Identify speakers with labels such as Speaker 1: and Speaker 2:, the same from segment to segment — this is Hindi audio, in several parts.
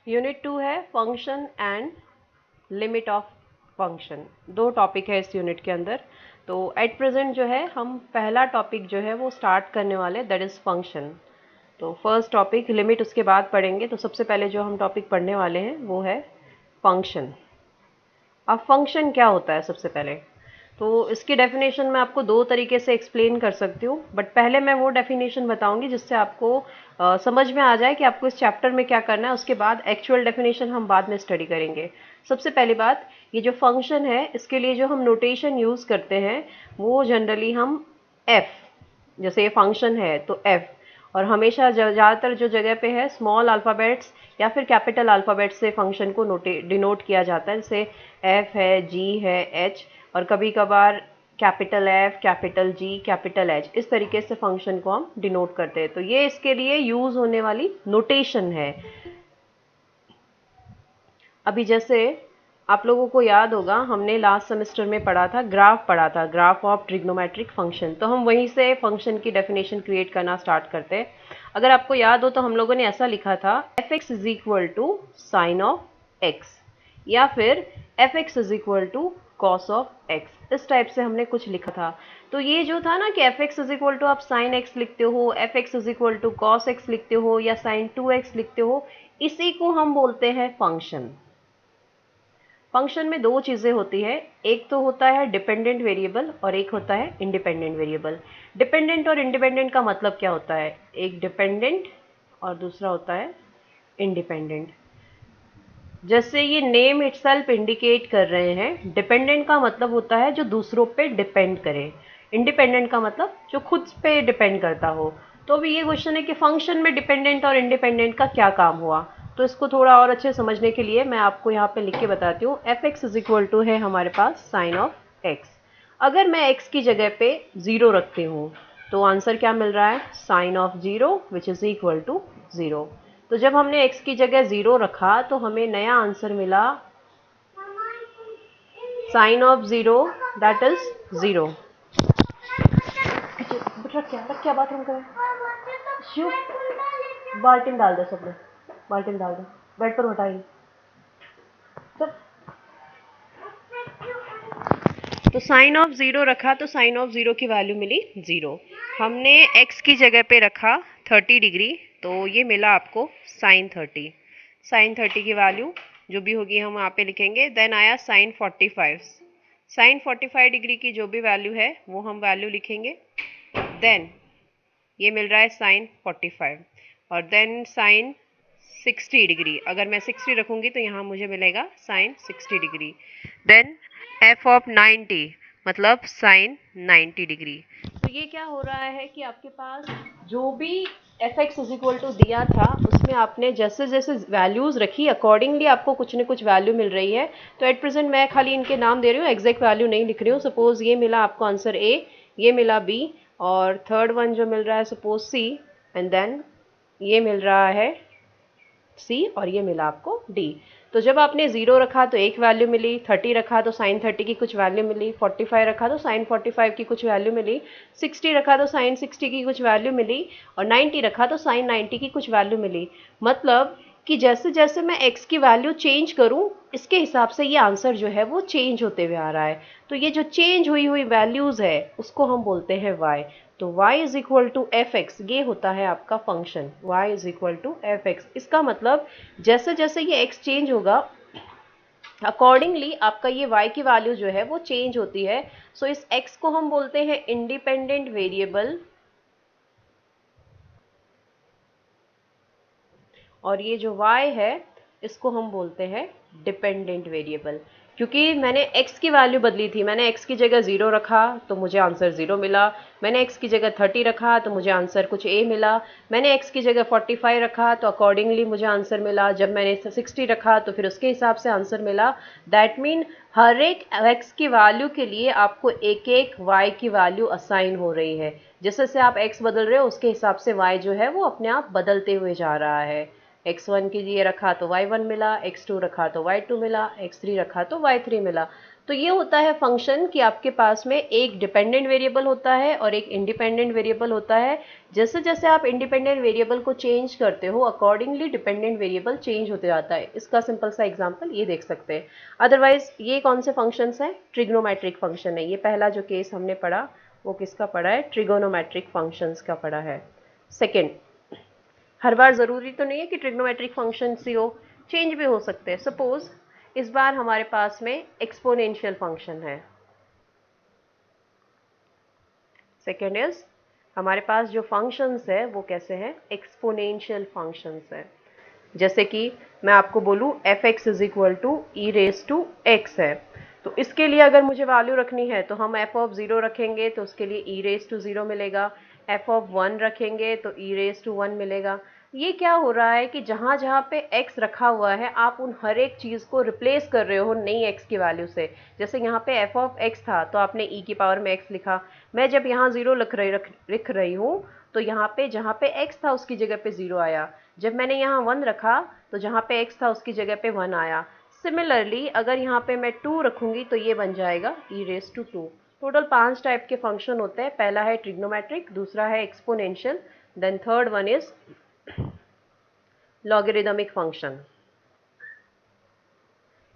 Speaker 1: यूनिट 2 है function and limit of function. दो टॉपिक है इस यूनिट के अंदर। तो एट प्रेजेंट जो है हम पहला टॉपिक जो है वो स्टार्ट करने वाले, दैट इज़ फंक्शन। तो फर्स्ट टॉपिक, लिमिट उसके बाद पढ़ेंगे। तो सबसे पहले जो हम टॉपिक पढ़ने वाले हैं वो है फंक्शन। अब फंक्शन क्या होता है सबसे पहले, तो इसकी डेफिनेशन मैं आपको दो तरीके से एक्सप्लेन कर सकती हूँ, बट पहले मैं वो डेफिनेशन बताऊंगी जिससे आपको समझ में आ जाए कि आपको इस चैप्टर में क्या करना है। उसके बाद एक्चुअल डेफिनेशन हम बाद में स्टडी करेंगे। सबसे पहली बात, ये जो फंक्शन है इसके लिए जो हम नोटेशन यूज़ करते हैं वो जनरली हम एफ, जैसे ये फंक्शन है तो एफ, और हमेशा ज़्यादातर जो जगह पे है स्मॉल अल्फ़ाबेट्स या फिर कैपिटल अल्फ़ाबेट से फंक्शन को डिनोट किया जाता है, जैसे एफ है, जी है, एच, और कभी कभार capital F, capital G, capital H, इस तरीके से फंक्शन को हम डिनोट करते हैं। तो ये इसके लिए यूज़ होने वाली नोटेशन है। अभी जैसे आप लोगों को याद होगा, हमने लास्ट सेमेस्टर में पढ़ा था, ग्राफ पढ़ा था, ग्राफ ऑफ ट्रिग्नोमेट्रिक फंक्शन। तो हम वहीं से फंक्शन की डेफिनेशन क्रिएट करना स्टार्ट करते हैं। अगर आपको याद हो तो हम लोगों ने ऐसा लिखा था, f x is equal to sine of x, या फिर f x is equal to cos of x, इस टाइप से हमने कुछ लिखा था। तो ये जो था ना कि f x is equal to आप साइन एक्स लिखते हो, f x is equal to cos x लिखते हो, या साइन 2x लिखते हो, इसी को हम बोलते हैं फंक्शन। फंक्शन में दो चीज़ें होती है, एक तो होता है डिपेंडेंट वेरिएबल और एक होता है इंडिपेंडेंट वेरिएबल। डिपेंडेंट और इंडिपेंडेंट का मतलब क्या होता है, एक डिपेंडेंट और दूसरा होता है इंडिपेंडेंट। जैसे ये नेम इटसेल्फ इंडिकेट कर रहे हैं, डिपेंडेंट का मतलब होता है जो दूसरों पे डिपेंड करे, इंडिपेंडेंट का मतलब जो खुद पे डिपेंड करता हो। तो अभी ये क्वेश्चन है कि फंक्शन में डिपेंडेंट और इंडिपेंडेंट का क्या काम हुआ। तो इसको थोड़ा और अच्छे समझने के लिए मैं आपको यहाँ पे लिख के बताती हूँ। F x is equal to है हमारे पास साइन ऑफ एक्स। अगर मैं एक्स की जगह पे ज़ीरो रखती हूँ तो आंसर क्या मिल रहा है, sine of zero which is equal to zero. तो जब हमने x की जगह ज़ीरो रखा तो हमें नया आंसर मिला sine of zero, that is zero. रख क्या बाथरूम का शिव, बाल्टीन डाल दो, सबने बाल्टीन डाल दो, बेड पर उठाइए सब। तो साइन ऑफ ज़ीरो रखा तो साइन ऑफ ज़ीरो की वैल्यू मिली ज़ीरो। हमने x की जगह पे रखा 30 डिग्री, तो ये मिला आपको साइन 30। साइन 30 की वैल्यू जो भी होगी हम यहाँ पे लिखेंगे। देन आया साइन 45। साइन 45 डिग्री की जो भी वैल्यू है वो हम वैल्यू लिखेंगे। देन ये मिल रहा है साइन 45, और देन साइन 60 डिग्री, अगर मैं 60 रखूँगी तो यहाँ मुझे मिलेगा sine 60 degree. Then f of 90 मतलब साइन 90 डिग्री। तो ये क्या हो रहा है कि आपके पास जो भी f x is equal to दिया था उसमें आपने जैसे जैसे वैल्यूज़ रखी अकॉर्डिंगली आपको कुछ न कुछ वैल्यू मिल रही है। तो एट प्रेजेंट मैं खाली इनके नाम दे रही हूँ, एग्जैक्ट वैल्यू नहीं लिख रही हूँ। सपोज ये मिला आपको आंसर ए, ये मिला बी, और थर्ड वन जो मिल रहा है सपोज सी, एंड देन ये मिल रहा है सी, और ये मिला आपको डी। तो जब आपने ज़ीरो रखा तो एक वैल्यू मिली, 30 रखा तो साइन 30 की कुछ वैल्यू मिली, 45 रखा तो साइन 45 की कुछ वैल्यू मिली, 60 रखा तो साइन 60 की कुछ वैल्यू मिली, और 90 रखा तो साइन 90 की कुछ वैल्यू मिली। मतलब कि जैसे जैसे मैं x की वैल्यू चेंज करूं इसके हिसाब से ये आंसर जो है वो चेंज होते हुए आ रहा है। तो ये जो चेंज हुई हुई वैल्यूज़ है उसको हम बोलते हैं y। तो y is equal to f x, ये होता है आपका function y is equal to f x. इसका मतलब जैसे जैसे ये x चेंज होगा अकॉर्डिंगली आपका ये y की वैल्यू जो है वो चेंज होती है। सो इस x को हम बोलते हैं इंडिपेंडेंट वेरिएबल, और ये जो y है इसको हम बोलते हैं डिपेंडेंट वेरिएबल। क्योंकि मैंने x की वैल्यू बदली थी, मैंने x की जगह ज़ीरो रखा तो मुझे आंसर ज़ीरो मिला, मैंने x की जगह 30 रखा तो मुझे आंसर कुछ a मिला, मैंने x की जगह 45 रखा तो अकॉर्डिंगली मुझे आंसर मिला, जब मैंने 60 रखा तो फिर उसके हिसाब से आंसर मिला। दैट मीन हर एक x की वैल्यू के लिए आपको एक एक y की वैल्यू असाइन हो रही है। जैसे जैसे आप x बदल रहे हो उसके हिसाब से y जो है वो अपने आप बदलते हुए जा रहा है। x1 के लिए रखा तो y1 मिला, x2 रखा तो y2 मिला, x3 रखा तो y3 मिला। तो ये होता है फंक्शन कि आपके पास में एक डिपेंडेंट वेरिएबल होता है और एक इंडिपेंडेंट वेरिएबल होता है। जैसे जैसे आप इंडिपेंडेंट वेरिएबल को चेंज करते हो अकॉर्डिंगली डिपेंडेंट वेरिएबल चेंज होते जाता है। इसका सिंपल सा एग्जांपल ये देख सकते हैं। अदरवाइज ये कौन से फंक्शंस हैं? ट्रिग्नोमेट्रिक फंक्शन है। ये पहला जो केस हमने पढ़ा वो किसका पढ़ा है? ट्रिगोनोमेट्रिक फंक्शंस का पढ़ा है। सेकेंड, हर बार ज़रूरी तो नहीं है कि ट्रिग्नोमेट्रिक फंक्शन ही हो, चेंज भी हो सकते हैं। सपोज इस बार हमारे पास में एक्सपोनेंशियल फंक्शन है। सेकेंड इज हमारे पास जो फंक्शंस है वो कैसे हैं? एक्सपोनेंशियल फंक्शंस है। जैसे कि मैं आपको बोलूँ f x is equal to e raise to x है, तो इसके लिए अगर मुझे वैल्यू रखनी है तो हम एफ ऑफ 0 रखेंगे तो उसके लिए ई रेस टू 0 मिलेगा। एफ ऑफ 1 रखेंगे तो ई रेस टू 1 मिलेगा। ये क्या हो रहा है कि जहाँ जहाँ पे x रखा हुआ है आप उन हर एक चीज़ को रिप्लेस कर रहे हो नई x की वैल्यू से। जैसे यहाँ पे f ऑफ x था तो आपने e की पावर में x लिखा। मैं जब यहाँ 0 लिख रही हूँ तो यहाँ पे जहाँ पे x था उसकी जगह पे 0 आया। जब मैंने यहाँ 1 रखा तो जहाँ पे x था उसकी जगह पे 1 आया। सिमिलरली अगर यहाँ पे मैं 2 रखूँगी तो ये बन जाएगा e raise to 2। Total 5 type के फंक्शन होते हैं। पहला है ट्रिग्नोमेट्रिक, दूसरा है exponential, then third one is logarithmic function.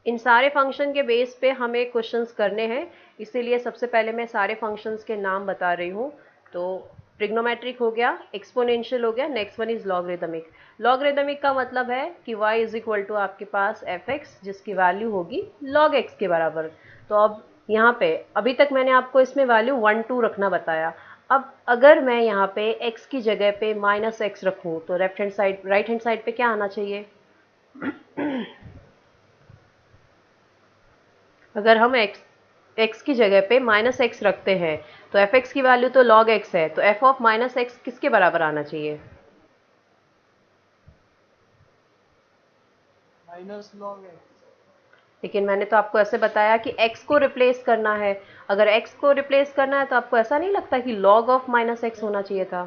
Speaker 1: इन सारे फंक्शन के बेस पे हमें क्वेश्चंस करने हैं, इसीलिए सबसे पहले मैं सारे फंक्शंस के नाम बता रही हूँ। तो ट्रिग्नोमेट्रिक हो गया, एक्सपोनेंशियल हो गया, next one is logarithmic. Logarithmic का मतलब है कि y इज इक्वल टू आपके पास एफ एक्स जिसकी वैल्यू होगी log x के बराबर। तो अब यहाँ पे अभी तक मैंने आपको इसमें वैल्यू 1 2 रखना बताया। अब अगर मैं यहाँ पे x की जगह पे माइनस एक्स रखूँ तो राइट हैंड साइड पे क्या आना चाहिए? अगर हम x की जगह पे माइनस एक्स रखते हैं तो एफ एक्स की वैल्यू तो log x है, तो f ऑफ माइनस एक्स किसके बराबर आना चाहिए?
Speaker 2: Minus log x.
Speaker 1: लेकिन मैंने तो आपको ऐसे बताया कि x को रिप्लेस करना है। अगर x को रिप्लेस करना है तो आपको ऐसा नहीं लगता कि log ऑफ माइनस एक्स होना चाहिए था?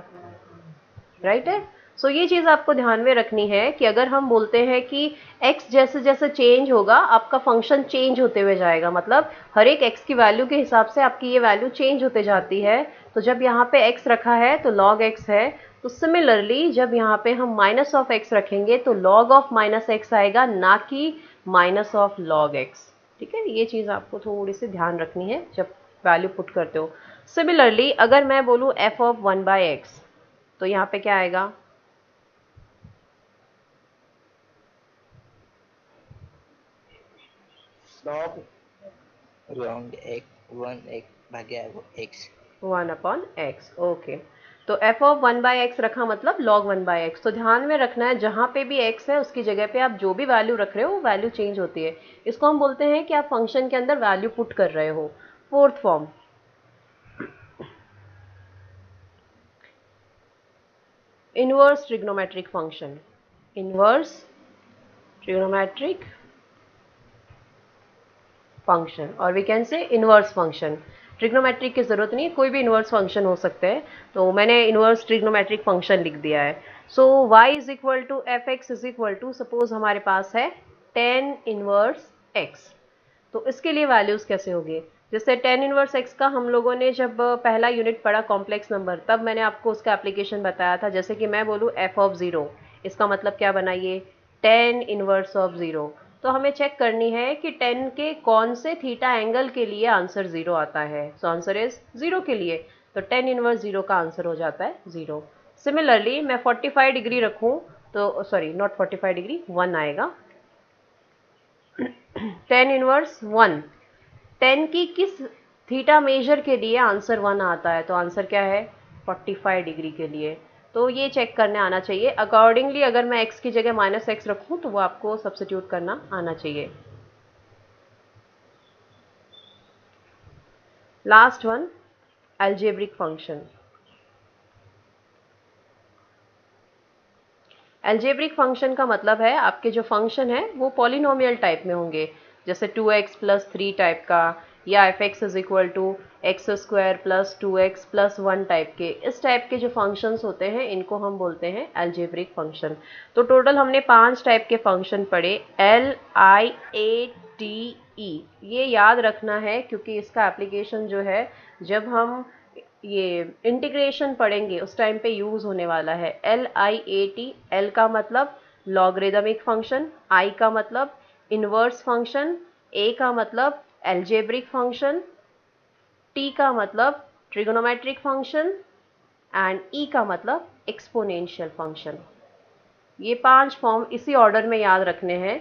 Speaker 1: राइट है। सो ये चीज़ आपको ध्यान में रखनी है कि अगर हम बोलते हैं कि x जैसे जैसे चेंज होगा आपका फंक्शन चेंज होते हुए जाएगा, मतलब हर एक x की वैल्यू के हिसाब से आपकी ये वैल्यू चेंज होते जाती है। तो जब यहाँ पे x रखा है तो log x है, तो सिमिलरली जब यहाँ पे हम माइनस ऑफ x रखेंगे तो log ऑफ माइनस एक्स आएगा, ना कि माइनस ऑफ log x। ठीक है, ये चीज़ आपको थोड़ी सी ध्यान रखनी है जब वैल्यू पुट करते हो। सिमिलरली अगर मैं बोलूँ f ऑफ 1/x तो यहाँ पे क्या आएगा?
Speaker 2: लॉग एक 1 भाग्या एक्स
Speaker 1: 1/x। ओके, तो f ऑफ 1/x रखा मतलब log 1/x। तो ध्यान में रखना है जहाँ पे भी x है उसकी जगह पे आप जो भी वैल्यू रख रहे हो वो वैल्यू चेंज होती है। इसको हम बोलते हैं कि आप फंक्शन के अंदर वैल्यू पुट कर रहे हो। Fourth form, inverse trigonometric function. Inverse trigonometric function और we can say inverse function. Trigonometric की ज़रूरत नहीं है, कोई भी इनवर्स फंक्शन हो सकते हैं। तो मैंने इनवर्स ट्रिग्नोमेट्रिक फंक्शन लिख दिया है। So y is equal to f x is equal to, suppose हमारे पास है 10 इनवर्स x। तो इसके लिए वैल्यूज़ कैसे होगी? जैसे 10 इनवर्स x का हम लोगों ने जब पहला यूनिट पढ़ा कॉम्प्लेक्स नंबर, तब मैंने आपको उसका एप्लीकेशन बताया था। जैसे कि मैं बोलूँ f ऑफ 0, इसका मतलब क्या बनाइए? 10 इनवर्स ऑफ 0। तो हमें चेक करनी है कि 10 के कौन से थीटा एंगल के लिए आंसर 0 आता है। सो आंसर इज 0 के लिए, तो 10 इनवर्स 0 का आंसर हो जाता है 0। सिमिलरली मैं 45 डिग्री रखूँ तो सॉरी नॉट 45 डिग्री, 1 आएगा। 10 इनवर्स 1, 10 की किस थीटा मेजर के लिए आंसर 1 आता है? तो आंसर क्या है? 45 डिग्री के लिए। तो ये चेक करने आना चाहिए। अकॉर्डिंगली अगर मैं x की जगह माइनस एक्स रखूँ तो वो आपको सब्स्टिट्यूट करना आना चाहिए। Last one, algebraic function. Algebraic function का मतलब है आपके जो फंक्शन है वो पॉलिनोमियल टाइप में होंगे, जैसे 2x प्लस 3 टाइप का, या f x is equal to x square plus 2x plus 1 type के। इस टाइप के जो फंक्शंस होते हैं इनको हम बोलते हैं अलजेब्रिक फंक्शन। तो टोटल हमने 5 टाइप के फंक्शन पढ़े, L I A T ई, ये याद रखना है क्योंकि इसका एप्लीकेशन जो है जब हम ये इंटीग्रेशन पढ़ेंगे उस टाइम पे यूज़ होने वाला है। LIAT, L का मतलब लॉगरिदमिक फंक्शन, I का मतलब इनवर्स फंक्शन, A का मतलब एल्जेब्रिक फंक्शन, T का मतलब ट्रिगोनोमेट्रिक फंक्शन एंड E का मतलब एक्सपोनेंशियल फंक्शन। ये 5 फॉर्म इसी ऑर्डर में याद रखने हैं।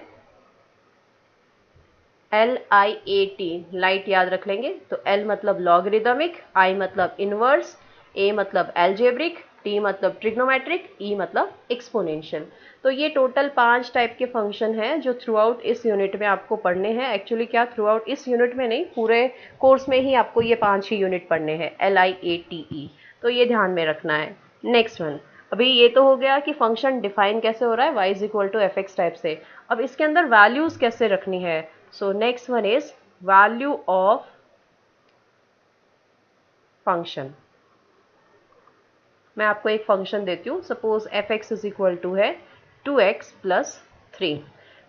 Speaker 1: LIAT लाइट याद रख लेंगे तो L मतलब लॉगरिदमिक, I मतलब इनवर्स, A मतलब एल्जेब्रिक, T मतलब ट्रिग्नोमेट्रिक, E मतलब एक्सपोनेंशियल। तो ये टोटल 5 टाइप के फंक्शन हैं जो थ्रू आउट इस यूनिट में आपको पढ़ने हैं। एक्चुअली क्या थ्रू आउट इस यूनिट में नहीं, पूरे कोर्स में ही आपको ये 5 ही यूनिट पढ़ने हैं, LIATE। तो ये ध्यान में रखना है। नेक्स्ट वन, अभी ये तो हो गया कि फंक्शन डिफाइन कैसे हो रहा है y is equal to f x type से। अब इसके अंदर वैल्यूज कैसे रखनी है। So next one is value of function. मैं आपको एक फंक्शन देती हूँ, suppose f x is equal to है 2x प्लस 3।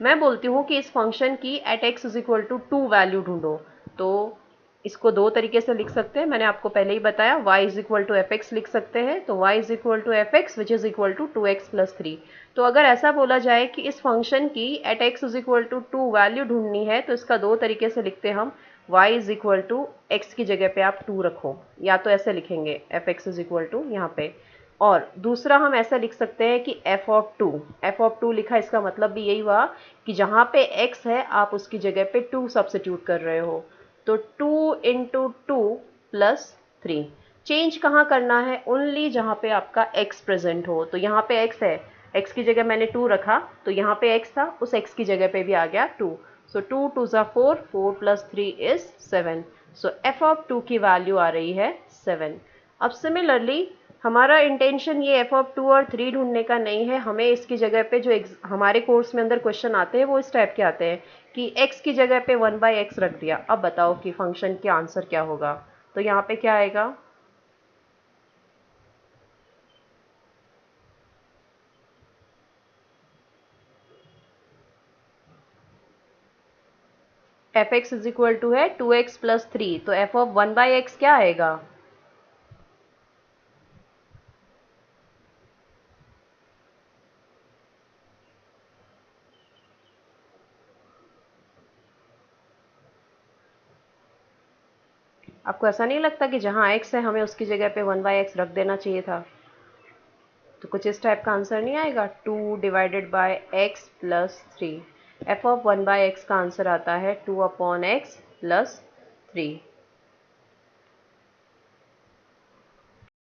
Speaker 1: मैं बोलती हूँ कि इस फंक्शन की at x is equal to 2 value ढूंढो। तो इसको दो तरीके से लिख सकते हैं, मैंने आपको पहले ही बताया, y is equal to f x लिख सकते हैं। तो y is equal to f x which is equal to 2x plus 3। तो अगर ऐसा बोला जाए कि इस फंक्शन की at x is equal to 2 value ढूंढनी है तो इसका दो तरीके से लिखते हैं हम। y is equal to x की जगह पे आप 2 रखो, या तो ऐसे लिखेंगे f x is equal to यहाँ पे, और दूसरा हम ऐसा लिख सकते हैं कि f ऑफ 2 लिखा, इसका मतलब भी यही हुआ कि जहाँ पे x है आप उसकी जगह पे 2 सब्स्टिट्यूट कर रहे हो। तो 2 इंटू 2 प्लस 3। चेंज कहाँ करना है, ओनली जहाँ पे आपका x प्रेजेंट हो। तो यहाँ पे x है, x की जगह मैंने 2 रखा, तो यहाँ पे x था, उस x की जगह पे भी आ गया 2। सो 2 2 ज़ा 4, 4 plus 3 is 7। So f of 2 की वैल्यू आ रही है 7। अब सिमिलरली हमारा इंटेंशन ये f ऑफ 2 और 3 ढूंढने का नहीं है, हमें इसकी जगह पे जो हमारे कोर्स में अंदर क्वेश्चन आते हैं वो इस टाइप के आते हैं कि x की जगह पे 1/x रख दिया। अब बताओ कि फंक्शन का आंसर क्या होगा। तो यहाँ पे क्या आएगा, f x is equal to है 2x प्लस 3, तो f ऑफ 1/x क्या आएगा। आपको ऐसा नहीं लगता कि जहाँ x है हमें उसकी जगह पे 1/x रख देना चाहिए था। तो कुछ इस टाइप का आंसर नहीं आएगा, 2 divided by x plus 3। F of 1/x का आंसर आता है 2 अपॉन x प्लस 3।